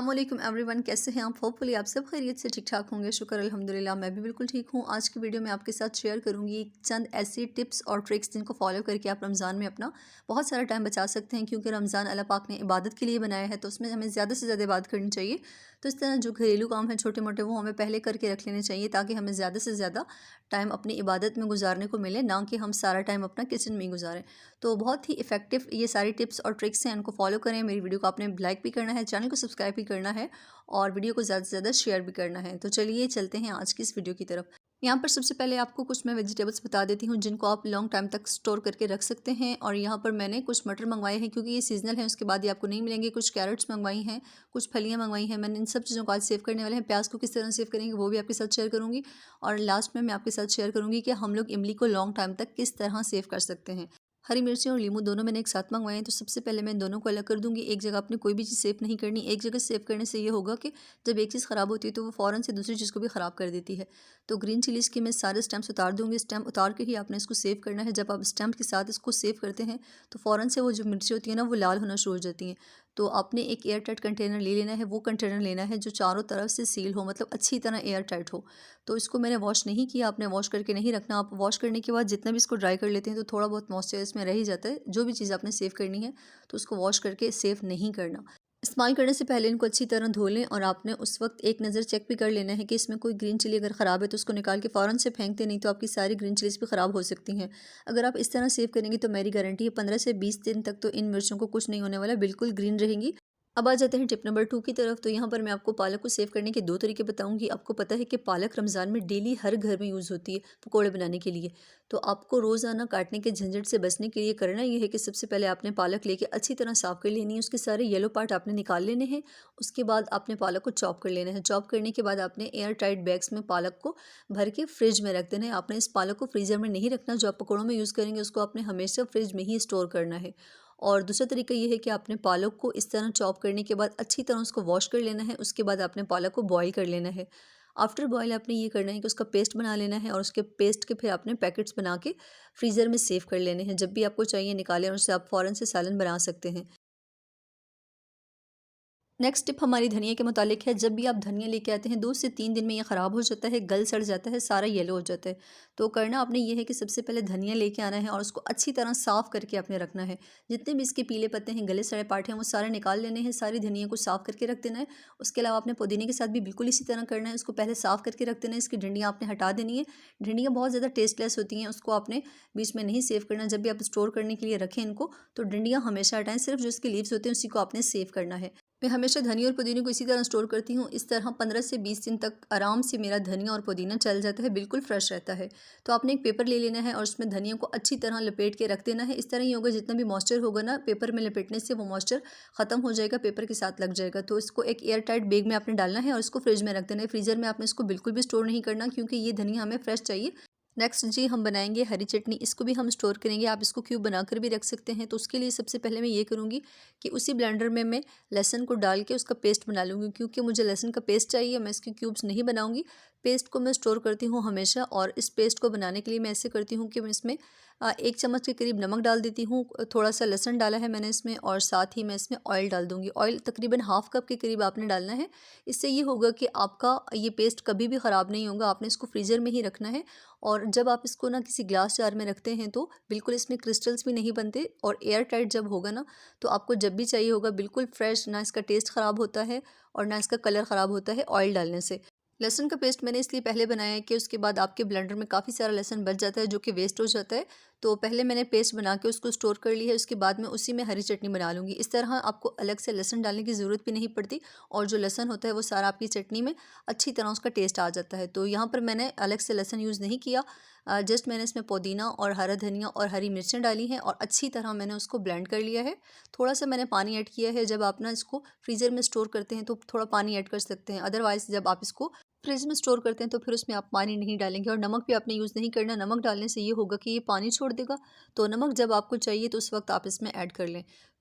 अस्सलाम वालेकुम एवरीवन, कैसे हैं आप? होपफुली आप सब खैरियत से ठीक ठाक होंगे। शुक्र अल्हम्दुलिल्लाह, मैं भी बिल्कुल ठीक हूँ। आज की वीडियो में आपके साथ शेयर करूँगी चंद ऐसी टिप्स और ट्रिक्स जिनको फॉलो करके आप रमज़ान में अपना बहुत सारा टाइम बचा सकते हैं, क्योंकि रमज़ान अल्लाह पाक ने इबादत के लिए बनाया है, तो उसमें हमें ज़्यादा से ज़्यादा इबादत करनी चाहिए। तो इस तरह जो घरेलू काम हैं छोटे मोटे, वो हमें पहले करके रख लेने चाहिए, ताकि हमें ज़्यादा से ज़्यादा टाइम अपनी इबादत में गुजारने को मिले, ना कि हम सारा टाइम अपना किचन में ही गुजारें। तो बहुत ही इफ़ेक्टिव ये सारी टिप्स और ट्रिक्स हैं, इनको फॉलो करें। मेरी वीडियो को आपने लाइक भी करना है, चैनल को सब्सक्राइब भी करना है और वीडियो को ज़्यादा से ज़्यादा शेयर भी करना है। तो चलिए चलते हैं आज की इस वीडियो की तरफ। यहाँ पर सबसे पहले आपको कुछ मैं वेजिटेबल्स बता देती हूँ जिनको आप लॉन्ग टाइम तक स्टोर करके रख सकते हैं। और यहाँ पर मैंने कुछ मटर मंगवाए हैं, क्योंकि ये सीजनल है, उसके बाद ये आपको नहीं मिलेंगे। कुछ कैरेट्स मंगवाई हैं, कुछ फलियाँ मंगवाई हैं। मैंने इन सब चीज़ों को आज सेव करने वाले हैं। प्याज को किस तरह सेव करेंगे वो भी आपके साथ शेयर करूँगी। और लास्ट में मैं आपके साथ शेयर करूँगी कि हम लोग इमली को लॉन्ग टाइम तक किस तरह सेव कर सकते हैं। हरी मिर्ची और नींबू दोनों मैंने एक साथ मंगवाए हैं, तो सबसे पहले मैं इन दोनों को अलग कर दूंगी। एक जगह अपने कोई भी चीज़ सेव नहीं करनी। एक जगह सेव करने से ये होगा कि जब एक चीज़ ख़राब होती है तो वो फ़ौरन से दूसरी चीज़ को भी ख़राब कर देती है। तो ग्रीन चिलीज़ के मैं सारे स्टेम्स उतार दूंगी। स्टेम उतार के ही आपने इसको सेव करना है। जब आप स्टेम्प के साथ इसको सेव करते हैं तो फ़ौरन से वो जो मिर्ची होती है ना, वो लाल होना शुरू हो जाती हैं। तो आपने एक एयर टाइट कंटेनर ले लेना है। वो कंटेनर लेना है जो चारों तरफ से सील हो, मतलब अच्छी तरह एयर टाइट हो। तो इसको मैंने वॉश नहीं किया, आपने वॉश करके नहीं रखना। आप वॉश करने के बाद जितना भी इसको ड्राई कर लेते हैं तो थोड़ा बहुत मॉइस्चर इसमें रह ही जाता है। जो भी चीज़ आपने सेव करनी है तो उसको वॉश करके सेव नहीं करना। इस्तेमाल करने से पहले इनको अच्छी तरह धो लें, और आपने उस वक्त एक नज़र चेक भी कर लेना है कि इसमें कोई ग्रीन चिली अगर ख़राब है तो उसको निकाल के फ़ौरन से फेंक दें, नहीं तो आपकी सारी ग्रीन चिलीज़ भी ख़राब हो सकती हैं। अगर आप इस तरह सेव करेंगे तो मेरी गारंटी है 15 से 20 दिन तक तो इन मिर्चों को कुछ नहीं होने वाला, बिल्कुल ग्रीन रहेंगी। अब आ जाते हैं टिप नंबर 2 की तरफ। तो यहाँ पर मैं आपको पालक को सेव करने के 2 तरीके बताऊंगी। आपको पता है कि पालक रमज़ान में डेली हर घर में यूज़ होती है पकोड़े बनाने के लिए। तो आपको रोज़ाना काटने के झंझट से बचने के लिए करना ये है कि सबसे पहले आपने पालक लेके अच्छी तरह साफ़ कर लेनी है। उसके सारे येलो पार्ट आपने निकाल लेने हैं। उसके बाद आपने पालक को चॉप कर लेना है। चॉप करने के बाद आपने एयर टाइट बैग्स में पालक को भर के फ्रिज में रख देना है। आपने इस पालक को फ्रीज़र में नहीं रखना। जो आप पकौड़ों में यूज़ करेंगे उसको आपने हमेशा फ्रिज में ही स्टोर करना है। और दूसरा तरीका ये है कि आपने पालक को इस तरह चॉप करने के बाद अच्छी तरह उसको वॉश कर लेना है। उसके बाद आपने पालक को बॉईल कर लेना है। आफ्टर बॉयल आपने ये करना है कि उसका पेस्ट बना लेना है, और उसके पेस्ट के फिर आपने पैकेट्स बना के फ्रीज़र में सेव कर लेने हैं। जब भी आपको चाहिए निकालें और उससे आप फ़ौरन से सालन बना सकते हैं। नेक्स्ट टिप हमारी धनिया के मुतालिक है। जब भी आप धनिया लेके आते हैं 2 से 3 दिन में ये ख़राब हो जाता है, गल सड़ जाता है, सारा येलो हो जाता है। तो करना आपने ये है कि सबसे पहले धनिया लेके आना है और उसको अच्छी तरह साफ़ करके आपने रखना है। जितने भी इसके पीले पत्ते हैं, गले सड़े पार्ट हैं, वो सारे निकाल लेने हैं। सारी धनिया को साफ़ करके रख देना है। उसके अलावा आपने पुदीने के साथ भी बिल्कुल इसी तरह करना है। उसको पहले साफ़ करके रख देना है। इसकी डंडियाँ आपने हटा देनी है। डंडियाँ बहुत ज़्यादा टेस्टलेस होती हैं, उसको आपने बीच में नहीं सेव करना। जब भी आप स्टोर करने के लिए रखें इनको, तो डंडियाँ हमेशा हटाएँ। सिर्फ जो इसके लीव्स होते हैं उसी को आपने सेव करना है। मैं हमेशा धनिया और पुदीने को इसी तरह स्टोर करती हूँ। इस तरह 15 से 20 दिन तक आराम से मेरा धनिया और पुदीना चल जाता है, बिल्कुल फ्रेश रहता है। तो आपने एक पेपर ले लेना है और उसमें धनिया को अच्छी तरह लपेट के रख देना है। इस तरह ही होगा, जितना भी मॉइस्चर होगा ना पेपर में लपेटने से वो मॉइस्चर ख़त्म हो जाएगा, पेपर के साथ लग जाएगा। तो इसको एक एयर टाइट बैग में आपने डालना है और इसको फ्रिज में रख देना है। फ्रीज़र में आपने इसको बिल्कुल भी स्टोर नहीं करना, क्योंकि ये धनिया हमें फ्रेश चाहिए। नेक्स्ट जी हम बनाएंगे हरी चटनी। इसको भी हम स्टोर करेंगे। आप इसको क्यूब बनाकर भी रख सकते हैं। तो उसके लिए सबसे पहले मैं ये करूँगी कि उसी ब्लेंडर में मैं लहसुन को डाल के उसका पेस्ट बना लूँगी। क्योंकि मुझे लहसुन का पेस्ट चाहिए, मैं इसके क्यूब्स नहीं बनाऊँगी। पेस्ट को मैं स्टोर करती हूँ हमेशा, और इस पेस्ट को बनाने के लिए मैं ऐसे करती हूँ कि मैं इसमें 1 चम्मच के करीब नमक डाल देती हूँ। थोड़ा सा लहसुन डाला है मैंने इसमें, और साथ ही मैं इसमें ऑयल डाल दूँगी। ऑयल तकरीबन हाफ़ कप के करीब आपने डालना है। इससे ये होगा कि आपका ये पेस्ट कभी भी ख़राब नहीं होगा। आपने इसको फ्रीज़र में ही रखना है, और जब आप इसको ना किसी ग्लास जार में रखते हैं तो बिल्कुल इसमें क्रिस्टल्स भी नहीं बनते। और एयर टाइट जब होगा ना, तो आपको जब भी चाहिए होगा बिल्कुल फ्रेश, ना इसका टेस्ट ख़राब होता है और ना इसका कलर ख़राब होता है ऑयल डालने से। लहसुन का पेस्ट मैंने इसलिए पहले बनाया है कि उसके बाद आपके ब्लेंडर में काफ़ी सारा लहसुन बच जाता है, जो कि वेस्ट हो जाता है। तो पहले मैंने पेस्ट बना के उसको स्टोर कर लिया है। उसके बाद मैं उसी में हरी चटनी बना लूँगी। इस तरह आपको अलग से लहसुन डालने की ज़रूरत भी नहीं पड़ती, और जो लहसुन होता है वो सारा आपकी चटनी में अच्छी तरह उसका टेस्ट आ जाता है। तो यहाँ पर मैंने अलग से लहसुन यूज़ नहीं किया। जस्ट मैंने इसमें पुदीना और हरा धनिया और हरी मिर्चें डाली हैं, और अच्छी तरह मैंने उसको ब्लेंड कर लिया है। थोड़ा सा मैंने पानी ऐड किया है। जब आप ना इसको फ्रीज़र में स्टोर करते हैं तो थोड़ा पानी ऐड कर सकते हैं। अदरवाइज़ जब आप इसको फ्रिज में स्टोर करते हैं तो फिर उसमें आप पानी नहीं डालेंगे। और नमक भी आपने यूज़ नहीं करना। नमक डालने से ये होगा कि ये पानी छोड़ देगा। तो नमक जब आपको चाहिए तो उस वक्त आप इसमें ऐड कर लें।